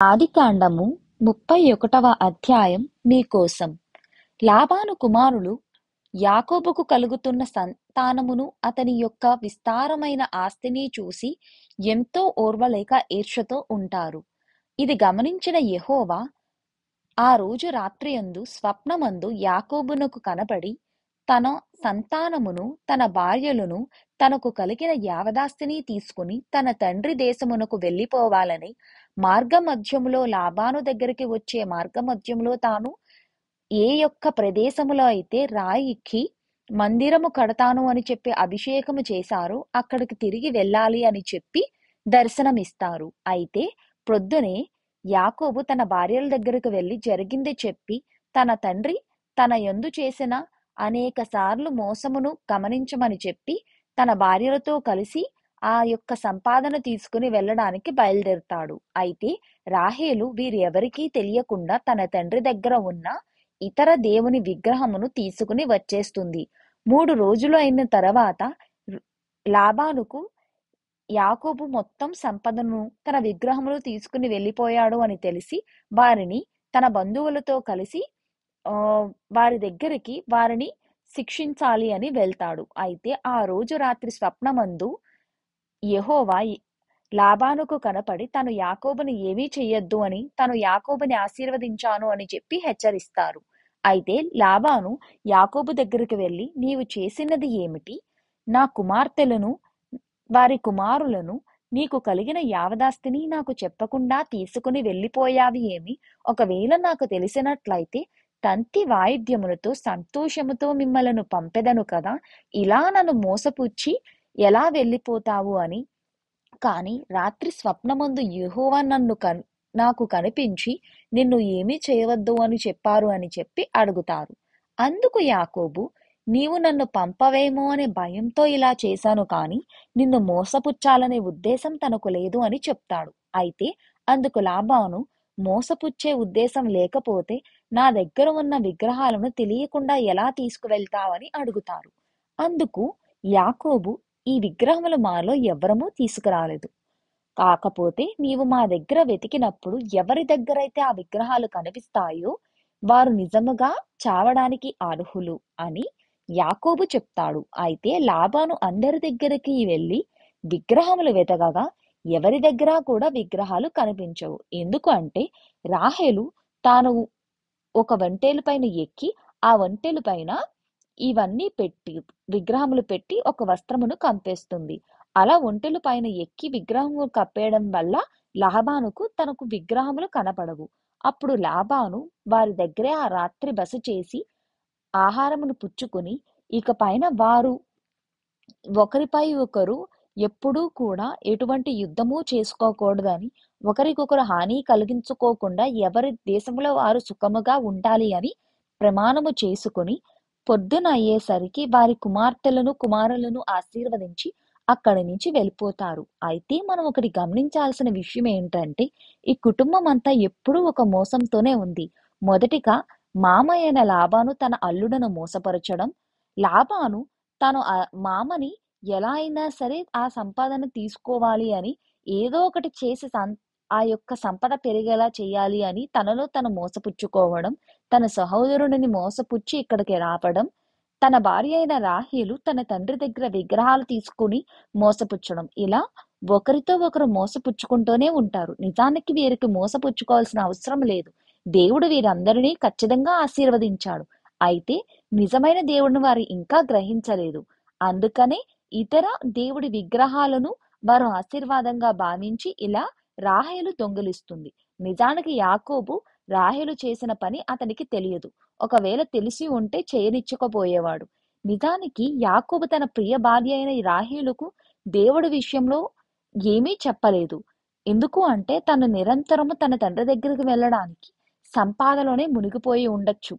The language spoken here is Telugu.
ఆదికాండము 31వ అధ్యాయం మీకోసం. లాబాను కుమారులు యాకోబుకు కలుగుతున్న సంతానమును అతని యొక్క విస్తారమైన ఆస్తిని చూసి ఎంతో ఓర్వలేక ఈర్ష్యతో ఉంటారు. ఇది గమనించిన యెహోవా ఆ రోజు రాత్రియందు స్వప్నమందు యాకోబునకు కనబడి తన సంతానమును తన భార్యలను తనకు కలిగిన యావదాస్తిని తీసుకుని తన తండ్రి దేశమునకు వెళ్ళిపోవాలని మార్గమధ్యములో లాబాను దగ్గరికి వచ్చే మార్గమధ్యములో తాను ఏ యొక్క ప్రదేశములో అయితే రాయికి మందిరము కడతాను అని చెప్పి అభిషేకము చేశారో అక్కడికి తిరిగి వెళ్ళాలి అని చెప్పి దర్శనమిస్తారు. అయితే ప్రొద్దునే యాకోబు తన భార్యల దగ్గరకు వెళ్ళి జరిగింది చెప్పి తన తండ్రి తన యందు చేసిన అనేక సార్లు మోసమును గమనించమని చెప్పి తన భార్యలతో కలిసి ఆ యొక్క సంపాదన తీసుకుని వెళ్ళడానికి బయలుదేరుతాడు. అయితే రాహేలు వీరెవరికీ తెలియకుండా తన తండ్రి దగ్గర ఉన్న ఇతర దేవుని విగ్రహమును తీసుకుని వచ్చేస్తుంది. 3 రోజులు అయిన తర్వాత లాబానుకు యాకోబు మొత్తం సంపదను తన విగ్రహములు తీసుకుని వెళ్ళిపోయాడు అని తెలిసి వారిని తన బంధువులతో కలిసి వారి దగ్గరికి వారిని శిక్షించాలి అని వెళ్తాడు. అయితే ఆ రోజు రాత్రి స్వప్నమందు యెహోవా లాబానుకు కనపడి తను యాకోబుని ఏమీ చెయ్యొద్దు అని తను యాకోబుని ఆశీర్వదించాను అని చెప్పి హెచ్చరిస్తారు. అయితే లాబాను యాకోబు దగ్గరికి వెళ్ళి, నీవు చేసినది ఏమిటి? నా కుమార్తెలను వారి కుమారులను నీకు కలిగిన యావదాస్తిని నాకు చెప్పకుండా తీసుకుని వెళ్ళిపోయావి ఏమి? ఒకవేళ నాకు తెలిసినట్లయితే తంతి వాయిద్యములతో సంతోషముతో మిమ్మలను పంపెదను కదా, ఇలా నన్ను మోసపుచ్చి ఎలా వెళ్ళిపోతావు అని. కాని రాత్రి స్వప్నమందు యెహోవా నాకు కనిపించి నిన్ను ఏమీ చేయవద్దు అని చెప్పారు అని చెప్పి అడుగుతారు. అందుకు యాకోబు, నీవు నన్ను పంపవేమో అనే భయంతో ఇలా చేశాను కాని నిన్ను మోసపుచ్చాలనే ఉద్దేశం తనకు లేదు అని చెప్తాడు. అయితే అందుకు లాబాను, మోసపుచ్చే ఉద్దేశం లేకపోతే నా దగ్గర ఉన్న విగ్రహాలను తెలియకుండా ఎలా తీసుకువెళ్తావని అడుగుతారు. అందుకు యాకోబు, ఈ విగ్రహములు మాలో ఎవ్వరమూ తీసుకురాలేదు. కాకపోతే నీవు మా దగ్గర వెతికినప్పుడు ఎవరి దగ్గరైతే ఆ విగ్రహాలు కనిపిస్తాయో వారు నిజముగా చావడానికి అర్హులు అని యాకోబు చెప్తాడు. అయితే లాబాను అందరి దగ్గరికి వెళ్ళి విగ్రహములు వెతకగా ఎవరి దగ్గర కూడా విగ్రహాలు కనిపించవు. ఎందుకు అంటే రాహేలు తాను ఒక ఒంటెలు పైన ఎక్కి ఆ ఒంటెలు పైన ఇవన్నీ పెట్టి విగ్రహములు పెట్టి ఒక వస్త్రమును కంపేస్తుంది. అలా ఒంటెలు పైన ఎక్కి విగ్రహము కప్పేయడం వల్ల లాబానుకు తనకు విగ్రహములు కనపడవు. అప్పుడు లాబాను వారి దగ్గరే ఆ రాత్రి బస చేసి ఆహారమును పుచ్చుకుని ఇక పైన వారు ఒకరిపై ఒకరు ఎప్పుడూ కూడా ఎటువంటి యుద్ధము చేసుకోకూడదని, ఒకరికొకరు హాని కలిగించుకోకుండా ఎవరి దేశంలో వారు సుఖముగా ఉండాలి అని ప్రమాణము చేసుకుని పొద్దున అయ్యేసరికి వారి కుమార్తెలను కుమారులను ఆశీర్వదించి అక్కడి నుంచి వెళ్ళిపోతారు. అయితే మనం ఒకటి గమనించాల్సిన విషయం ఏంటంటే ఈ కుటుంబం అంతా ఎప్పుడూ ఒక మోసంతోనే ఉంది. మొదటిగా మామయ్యైన లాబాను తన అల్లుడను మోసపరచడం, లాబాను తను మామని ఎలా అయినా సరే ఆ సంపాదన తీసుకోవాలి అని ఏదో ఒకటి చేసి ఆ యొక్క సంపద పెరిగేలా చేయాలి అని తనలో తను మోసపుచ్చుకోవడం, తన సహోదరుడిని మోసపుచ్చి ఇక్కడికి రావడం, తన భార్య అయిన రాహేలు తన తండ్రి దగ్గర విగ్రహాలు తీసుకుని మోసపుచ్చడం, ఇలా ఒకరితో ఒకరు మోసపుచ్చుకుంటూనే ఉంటారు. నిజానికి వీరికి మోసపుచ్చుకోవాల్సిన అవసరం లేదు. దేవుడు వీరందరినీ ఖచ్చితంగా ఆశీర్వదించాడు. అయితే నిజమైన దేవుడిని వారు ఇంకా గ్రహించలేదు. అందుకనే ఇతర దేవుడి విగ్రహాలను వారు ఆశీర్వాదంగా భావించి ఇలా రాహేలు దొంగిలిస్తుంది. నిజానికి యాకోబు రాహేలు చేసిన పని అతనికి తెలియదు. ఒకవేళ తెలిసి ఉంటే చేయనిచ్చకపోయేవాడు. నిజానికి యాకోబు తన ప్రియ భార్య అయిన రాహేలుకు దేవుడి విషయంలో ఏమీ చెప్పలేదు. ఎందుకు అంటే తను నిరంతరము తన తండ్రి దగ్గరికి వెళ్ళడానికి సంపాదనలోనే మునిగిపోయి ఉండొచ్చు.